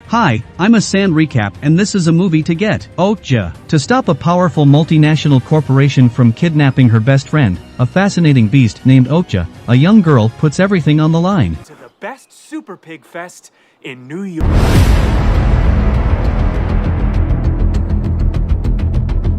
Hi, I'm a Sand Recap and this is a movie to get. Okja. To stop a powerful multinational corporation from kidnapping her best friend, a fascinating beast named Okja, a young girl puts everything on the line. To the best Super Pig Fest in New York.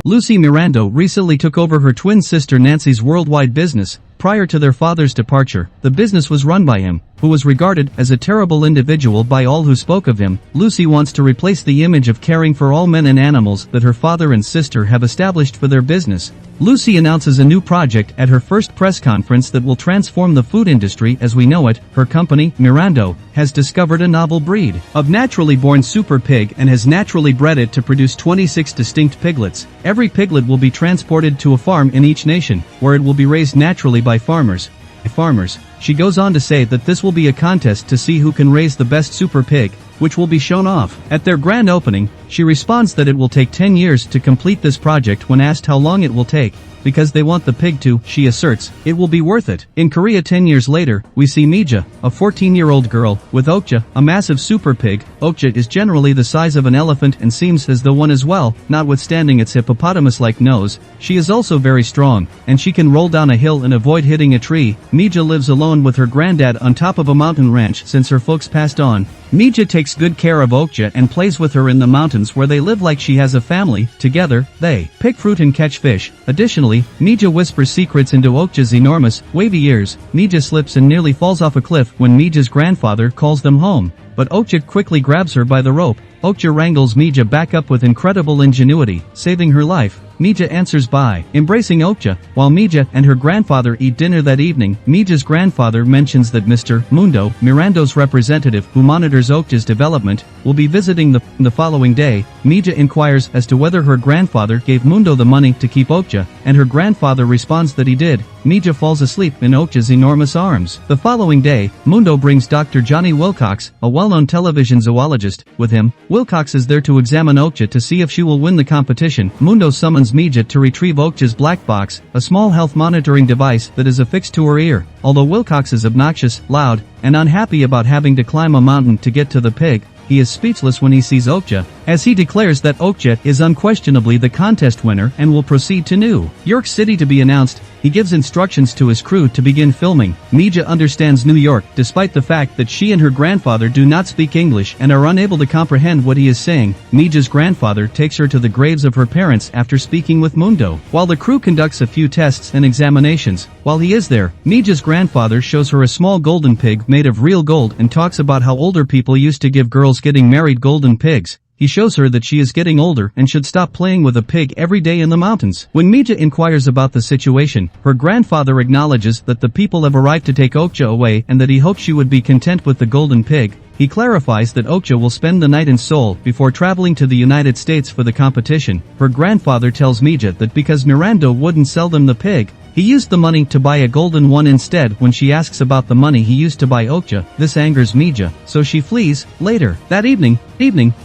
Lucy Miranda recently took over her twin sister Nancy's worldwide business. Prior to their father's departure, the business was run by him, who was regarded as a terrible individual by all who spoke of him. Lucy wants to replace the image of caring for all men and animals that her father and sister have established for their business. Lucy announces a new project at her first press conference that will transform the food industry as we know it. Her company, Miranda, has discovered a novel breed of naturally born super pig and has naturally bred it to produce 26 distinct piglets. Every piglet will be transported to a farm in each nation, where it will be raised naturally by farmers. She goes on to say that this will be a contest to see who can raise the best super pig, which will be shown off at their grand opening. She responds that it will take 10 years to complete this project when asked how long it will take, because they want the pig to, she asserts, it will be worth it. In Korea 10 years later, we see 𝐒𝐲𝐬𝐬, a 14-year-old girl, with Okja, a massive super pig. Okja is generally the size of an elephant and seems as though one as well, notwithstanding its hippopotamus-like nose. She is also very strong, and she can roll down a hill and avoid hitting a tree. 𝐒𝐲𝐬𝐬 lives alone with her granddad on top of a mountain ranch since her folks passed on. 𝐒𝐲𝐬𝐬 takes good care of Okja and plays with her in the mountains where they live like she has a family. Together, they pick fruit and catch fish. Additionally, 𝐒𝐲𝐬𝐬 whispers secrets into Okja's enormous, wavy ears. 𝐒𝐲𝐬𝐬 slips and nearly falls off a cliff when 𝐒𝐲𝐬𝐬's grandfather calls them home, but Okja quickly grabs her by the rope. Okja wrangles 𝐒𝐲𝐬𝐬 back up with incredible ingenuity, saving her life. 𝐒𝐲𝐬𝐬 answers by embracing Okja. While 𝐒𝐲𝐬𝐬 and her grandfather eat dinner that evening, 𝐒𝐲𝐬𝐬's grandfather mentions that Mr. Mundo, Miranda's representative who monitors Okja's development, will be visiting the following day. 𝐒𝐲𝐬𝐬 inquires as to whether her grandfather gave Mundo the money to keep Okja, and her grandfather responds that he did. 𝐒𝐲𝐬𝐬 falls asleep in Okja's enormous arms. The following day, Mundo brings Dr. Johnny Wilcox, a well-known television zoologist, with him. Wilcox is there to examine Okja to see if she will win the competition. Mundo summons 𝐒𝐲𝐬𝐬 to retrieve Okja's black box, a small health monitoring device that is affixed to her ear. Although Wilcox is obnoxious, loud, and unhappy about having to climb a mountain to get to the pig, he is speechless when he sees Okja, as he declares that Okja is unquestionably the contest winner and will proceed to New York City to be announced. He gives instructions to his crew to begin filming. 𝐒𝐲𝐬𝐬 understands New York despite the fact that she and her grandfather do not speak English and are unable to comprehend what he is saying. 𝐒𝐲𝐬𝐬's grandfather takes her to the graves of her parents after speaking with Mundo. While the crew conducts a few tests and examinations, while he is there, 𝐒𝐲𝐬𝐬's grandfather shows her a small golden pig made of real gold and talks about how older people used to give girls getting married golden pigs. He shows her that she is getting older and should stop playing with a pig every day in the mountains. When 𝐒𝐲𝐬𝐬 inquires about the situation, her grandfather acknowledges that the people have arrived to take Okja away and that he hoped she would be content with the golden pig. He clarifies that Okja will spend the night in Seoul before traveling to the United States for the competition. Her grandfather tells 𝐒𝐲𝐬𝐬 that because Miranda wouldn't sell them the pig, he used the money to buy a golden one instead. When she asks about the money he used to buy Okja, this angers 𝐒𝐲𝐬𝐬, so she flees. Later, that evening,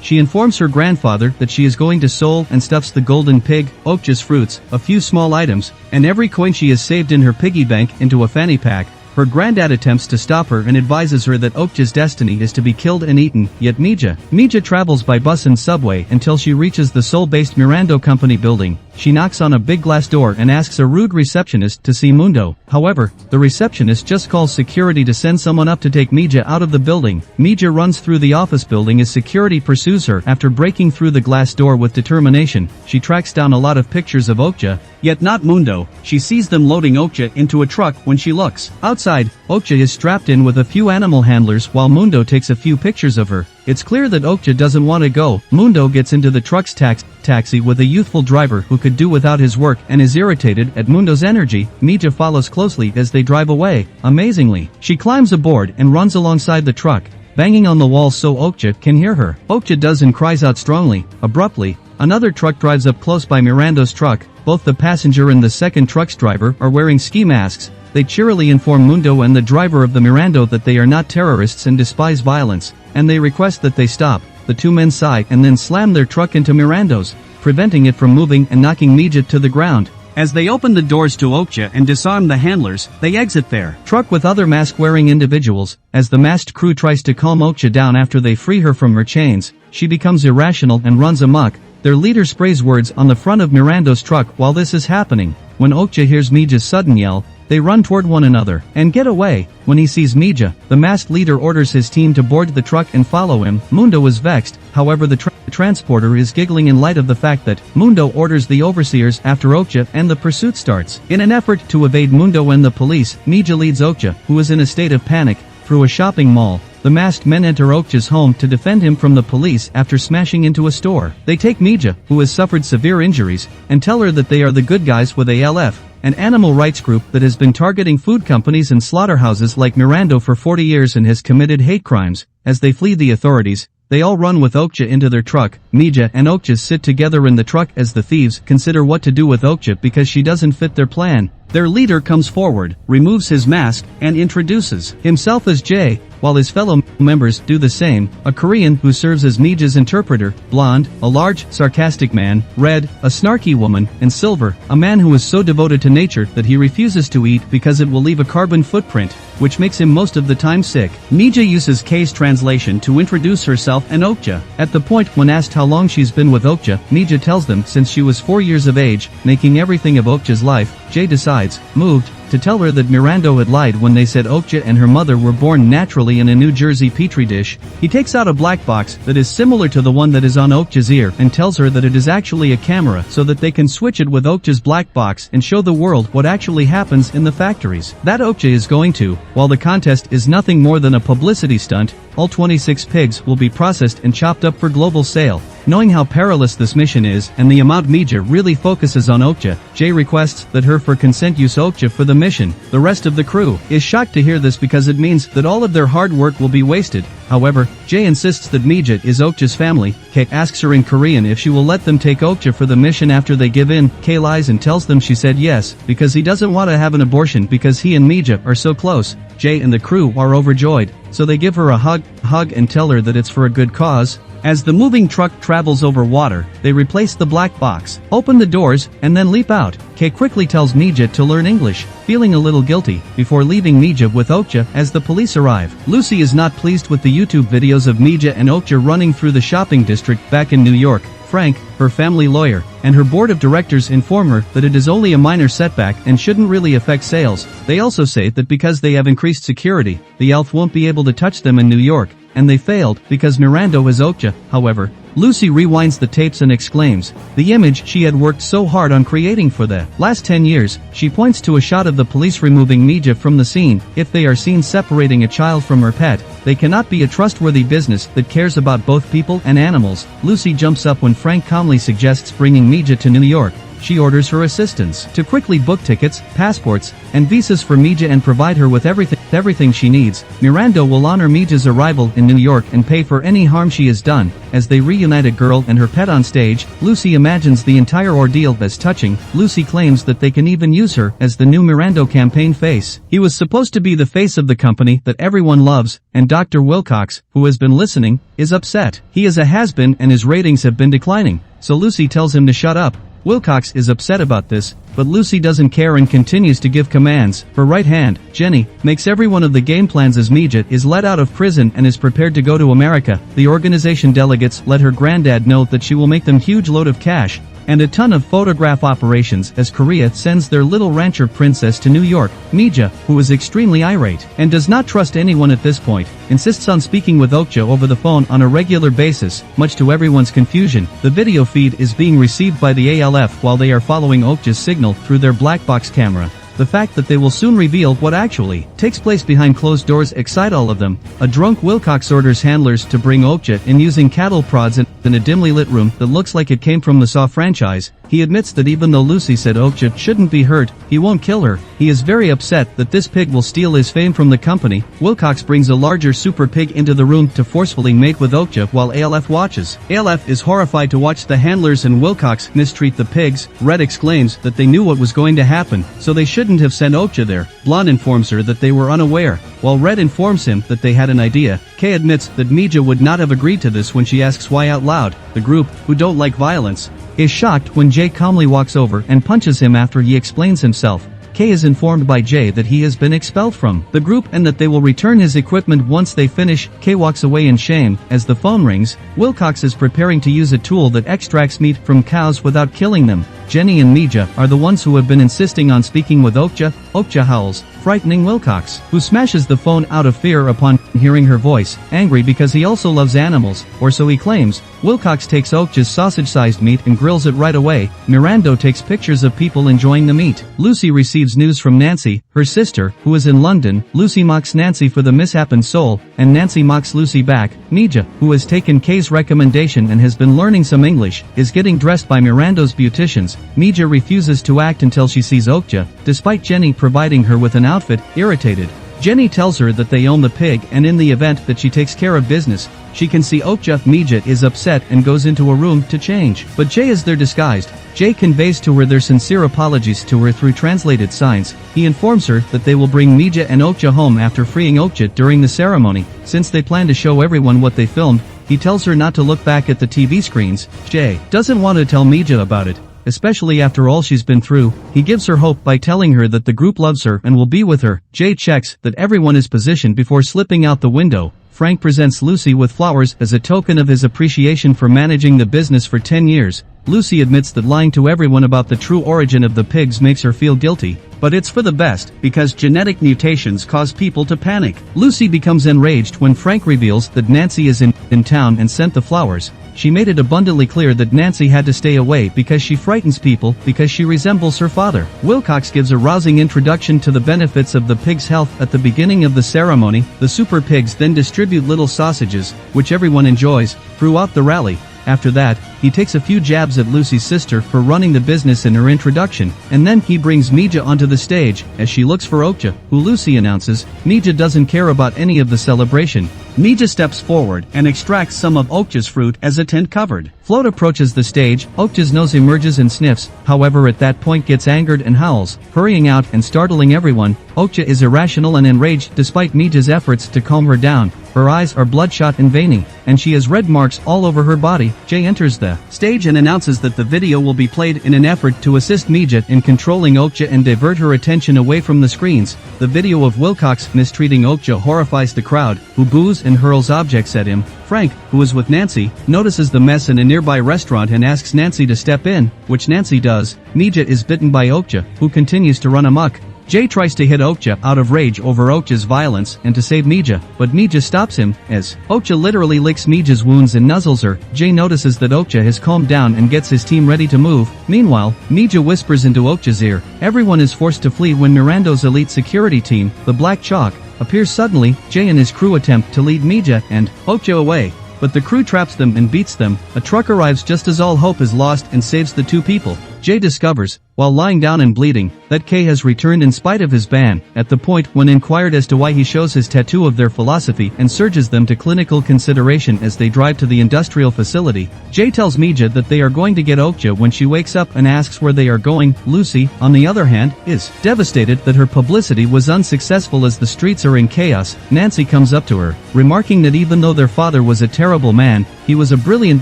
she informs her grandfather that she is going to Seoul and stuffs the golden pig, Okja's fruits, a few small items, and every coin she has saved in her piggy bank into a fanny pack. Her granddad attempts to stop her and advises her that Okja's destiny is to be killed and eaten, yet 𝐒𝐲𝐬𝐬𝐬 travels by bus and subway until she reaches the Seoul-based Miranda Company building. She knocks on a big glass door and asks a rude receptionist to see Mundo. However, the receptionist just calls security to send someone up to take 𝐒𝐲𝐬𝐬𝐬 out of the building. 𝐒𝐲𝐬𝐬𝐬 runs through the office building as security pursues her. After breaking through the glass door with determination, she tracks down a lot of pictures of Okja, yet not Mundo. She sees them loading Okja into a truck. When she looks outside, Okja is strapped in with a few animal handlers while Mundo takes a few pictures of her. It's clear that Okja doesn't want to go. Mundo gets into the truck's taxi with a youthful driver who could do without his work and is irritated at Mundo's energy. 𝐒𝐲𝐬𝐬𝐬 follows closely as they drive away. Amazingly, she climbs aboard and runs alongside the truck, banging on the wall so Okja can hear her. Okja does and cries out strongly. Abruptly, another truck drives up close by Miranda's truck. Both the passenger and the second truck's driver are wearing ski masks. They cheerily inform Mundo and the driver of the Miranda that they are not terrorists and despise violence, and they request that they stop. The two men sigh and then slam their truck into Miranda's, preventing it from moving and knocking 𝐒𝐲𝐬𝐬𝐬𝐬 to the ground. As they open the doors to Okja and disarm the handlers, they exit their truck with other mask-wearing individuals. As the masked crew tries to calm Okja down after they free her from her chains, she becomes irrational and runs amok. Their leader sprays words on the front of Mirando's truck while this is happening. When Okja hears 𝐒𝐲𝐬𝐬's sudden yell, they run toward one another and get away. When he sees 𝐒𝐲𝐬𝐬, the masked leader orders his team to board the truck and follow him. Mundo is vexed, however the transporter is giggling in light of the fact that Mundo orders the overseers after Okja and the pursuit starts. In an effort to evade Mundo and the police, 𝐒𝐲𝐬𝐬 leads Okja, who is in a state of panic, through a shopping mall. The masked men enter Okja's home to defend him from the police after smashing into a store. They take 𝐒𝐲𝐬𝐬, who has suffered severe injuries, and tell her that they are the good guys with ALF, an animal rights group that has been targeting food companies and slaughterhouses like Mirando for 40 years and has committed hate crimes. As they flee the authorities, they all run with Okja into their truck. 𝐒𝐲𝐬𝐬 and Okja sit together in the truck as the thieves consider what to do with Okja because she doesn't fit their plan. Their leader comes forward, removes his mask, and introduces himself as Jay, while his fellow members do the same. A Korean who serves as 𝐒𝐲𝐬𝐬's interpreter, blonde, a large, sarcastic man, red, a snarky woman, and silver, a man who is so devoted to nature that he refuses to eat because it will leave a carbon footprint, which makes him most of the time sick. 𝐒𝐲𝐬𝐬 uses K's translation to introduce herself and Okja. At the point when asked how long she's been with Okja, 𝐒𝐲𝐬𝐬 tells them since she was 4 years of age, making everything of Okja's life. Jay decides, moved, to tell her that Mirando had lied when they said Okja and her mother were born naturally in a New Jersey petri dish. He takes out a black box that is similar to the one that is on Okja's ear and tells her that it is actually a camera so that they can switch it with Okja's black box and show the world what actually happens in the factories. That Okja is going to, while the contest is nothing more than a publicity stunt, all 26 pigs will be processed and chopped up for global sale. Knowing how perilous this mission is and the amount 𝐒𝐲𝐬𝐬 really focuses on Okja, Jay requests that her for consent use Okja for the mission. The rest of the crew is shocked to hear this because it means that all of their hard work will be wasted. However, Jay insists that 𝐒𝐲𝐬𝐬 is Okja's family. K asks her in Korean if she will let them take Okja for the mission after they give in. K lies and tells them she said yes, because he doesn't want to have an abortion because he and 𝐒𝐲𝐬𝐬 are so close. Jay and the crew are overjoyed, so they give her a hug and tell her that it's for a good cause. As the moving truck travels over water, they replace the black box, open the doors, and then leap out. K quickly tells 𝐒𝐲𝐬𝐬 to learn English, feeling a little guilty, before leaving 𝐒𝐲𝐬𝐬 with Okja as the police arrive. Lucy is not pleased with the YouTube videos of 𝐒𝐲𝐬𝐬 and Okja running through the shopping district back in New York. Frank, her family lawyer, and her board of directors inform her that it is only a minor setback and shouldn't really affect sales. They also say that because they have increased security, the 𝐒𝐿F won't be able to touch them in New York, and they failed because Mirando has Okja. However, Lucy rewinds the tapes and exclaims, the image she had worked so hard on creating for the last 10 years, she points to a shot of the police removing 𝐒𝐲𝐬𝐬 from the scene. If they are seen separating a child from her pet, they cannot be a trustworthy business that cares about both people and animals. Lucy jumps up when Frank calmly suggests bringing 𝐒𝐲𝐬𝐬 to New York. She orders her assistants to quickly book tickets, passports, and visas for 𝐒𝐲𝐬𝐬 and provide her with everything she needs. Mirando will honor 𝐒𝐲𝐬𝐬's arrival in New York and pay for any harm she has done. As they reunite a girl and her pet on stage, Lucy imagines the entire ordeal as touching. Lucy claims that they can even use her as the new Mirando campaign face. He was supposed to be the face of the company that everyone loves, and Dr. 𝐒𝐲𝐬𝐽, who has been listening, is upset. He is a has-been and his ratings have been declining, so Lucy tells him to shut up. 𝐒𝐲𝐬𝐽 is upset about this, but Lucy doesn't care and continues to give commands. Her right hand, Jenny, makes every one of the game plans as 𝐒𝐲𝐬𝐬 is let out of prison and is prepared to go to America. The organization delegates let her granddad know that she will make them huge load of cash and a ton of photograph operations as Korea sends their little rancher princess to New York. 𝐒𝐲𝐬𝐬, who is extremely irate and does not trust anyone at this point, insists on speaking with Okja over the phone on a regular basis. Much to everyone's confusion, the video feed is being received by the ALF while they are following Okja's signal through their black box camera. The fact that they will soon reveal what actually takes place behind closed doors excite all of them. A drunk 𝐒𝐲𝐬𝐽 orders handlers to bring Okja in using cattle prods in a dimly lit room that looks like it came from the Saw franchise. He admits that even though Lucy said Okja shouldn't be hurt, he won't kill her. He is very upset that this pig will steal his fame from the company. 𝐒𝐲𝐬𝐽 brings a larger super pig into the room to forcefully mate with Okja while ALF watches. ALF is horrified to watch the handlers and 𝐒𝐲𝐬𝐽 mistreat the pigs. Red exclaims that they knew what was going to happen, so they shouldn't have sent Okja there. Blonde informs her that they were unaware, while Red informs him that they had an idea. K admits that 𝐒𝐲𝐬𝐬𝐬 would not have agreed to this when she asks why out loud. The group, who don't like violence, is shocked when J calmly walks over and punches him after he explains himself. K is informed by J that he has been expelled from the group and that they will return his equipment once they finish. K walks away in shame. As the phone rings, 𝐒𝐲𝐧𝐫𝐞 is preparing to use a tool that extracts meat from cows without killing them. Jenny and 𝐒𝐲𝐬𝐬 are the ones who have been insisting on speaking with Okja. Okja howls, frightening 𝐒𝐲𝐽𝐶, who smashes the phone out of fear upon hearing her voice, angry because he also loves animals, or so he claims. 𝐒𝐲𝐽𝐶 takes Okja's sausage-sized meat and grills it right away. Miranda takes pictures of people enjoying the meat. Lucy receives news from Nancy, her sister, who is in London. Lucy mocks Nancy for the mishap in Seoul, and Nancy mocks Lucy back. 𝐒𝐲𝐬𝐬, who has taken K's recommendation and has been learning some English, is getting dressed by Miranda's beauticians. 𝐒𝐲𝐬𝐬 refuses to act until she sees Okja, despite Jenny providing her with an outfit. Irritated, Jenny tells her that they own the pig, and in the event that she takes care of business, she can see Okja. 𝐒𝐲𝐬𝐬 is upset and goes into a room to change, but Jay is there disguised. Jay conveys to her their sincere apologies to her through translated signs. He informs her that they will bring 𝐒𝐲𝐬𝐬 and Okja home after freeing Okja during the ceremony. Since they plan to show everyone what they filmed, he tells her not to look back at the TV screens. Jay doesn't want to tell 𝐒𝐲𝐬𝐬 about it, especially after all she's been through. He gives her hope by telling her that the group loves her and will be with her. Jay checks that everyone is positioned before slipping out the window. Frank presents Lucy with flowers as a token of his appreciation for managing the business for 10 years. Lucy admits that lying to everyone about the true origin of the pigs makes her feel guilty, but it's for the best, because genetic mutations cause people to panic. Lucy becomes enraged when Frank reveals that Nancy is in town and sent the flowers. She made it abundantly clear that Nancy had to stay away because she frightens people because she resembles her father. 𝐒𝐲𝐬𝐬𝐬 gives a rousing introduction to the benefits of the pig's health at the beginning of the ceremony. The super pigs then distribute little sausages, which everyone enjoys, throughout the rally. After that, he takes a few jabs at Lucy's sister for running the business in her introduction, and then he brings 𝐒𝐲𝐬𝐬 onto the stage as she looks for Okja, who Lucy announces. 𝐒𝐲𝐬𝐬 doesn't care about any of the celebration. 𝐒𝐲𝐬𝐬 steps forward and extracts some of Okja's fruit as a tent covered. Float approaches the stage. Okja's nose emerges and sniffs, however at that point gets angered and howls, hurrying out and startling everyone. Okja is irrational and enraged despite 𝐒𝐲𝐬𝐬's efforts to calm her down. Her eyes are bloodshot and veiny, and she has red marks all over her body. Jay enters the stage and announces that the video will be played in an effort to assist 𝐒𝐲𝐬𝐬 in controlling Okja and divert her attention away from the screens. The video of 𝐒𝐲𝐬𝐬𝐬 mistreating Okja horrifies the crowd, who boos and hurls objects at him. Frank, who is with Nancy, notices the mess in a nearby restaurant and asks Nancy to step in, which Nancy does. 𝐒𝐲𝐬𝐬 is bitten by Okja, who continues to run amok. Jay tries to hit Okja out of rage over Okja's violence and to save 𝐒𝐲𝐬𝐬, but 𝐒𝐲𝐬𝐬 stops him, as Okja literally licks 𝐒𝐲𝐬𝐬's wounds and nuzzles her. Jay notices that Okja has calmed down and gets his team ready to move. Meanwhile, 𝐒𝐲𝐬𝐬 whispers into Okja's ear. Everyone is forced to flee when Miranda's elite security team, the Black Chalk, appears suddenly. Jay and his crew attempt to lead 𝐒𝐲𝐬𝐬 and Okja away, but the crew traps them and beats them. A truck arrives just as all hope is lost and saves the two people. Jay discovers, while lying down and bleeding, that K has returned in spite of his ban. At the point when inquired as to why he shows his tattoo of their philosophy and surges them to clinical consideration as they drive to the industrial facility, Jay tells 𝐒𝐲𝐬𝐬𝐬 that they are going to get Okja when she wakes up and asks where they are going. Lucy, on the other hand, is devastated that her publicity was unsuccessful as the streets are in chaos. Nancy comes up to her, remarking that even though their father was a terrible man, he was a brilliant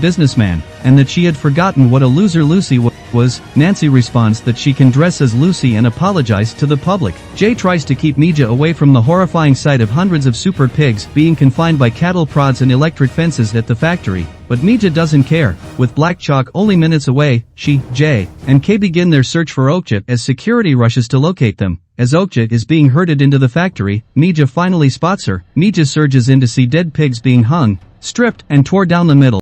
businessman, and that she had forgotten what a loser Lucy was. Nancy responds that she can dress as Lucy and apologize to the public. Jay tries to keep 𝐒𝐲𝐬𝐬𝐬 away from the horrifying sight of hundreds of super pigs being confined by cattle prods and electric fences at the factory, but 𝐒𝐲𝐬𝐬𝐬 doesn't care. With Black Chalk only minutes away, she, Jay, and K begin their search for Okja as security rushes to locate them. As Okja is being herded into the factory, 𝐒𝐲𝐬𝐬𝐬 finally spots her. 𝐒𝐲𝐬𝐬𝐬 surges in to see dead pigs being hung, stripped, and tore down the middle.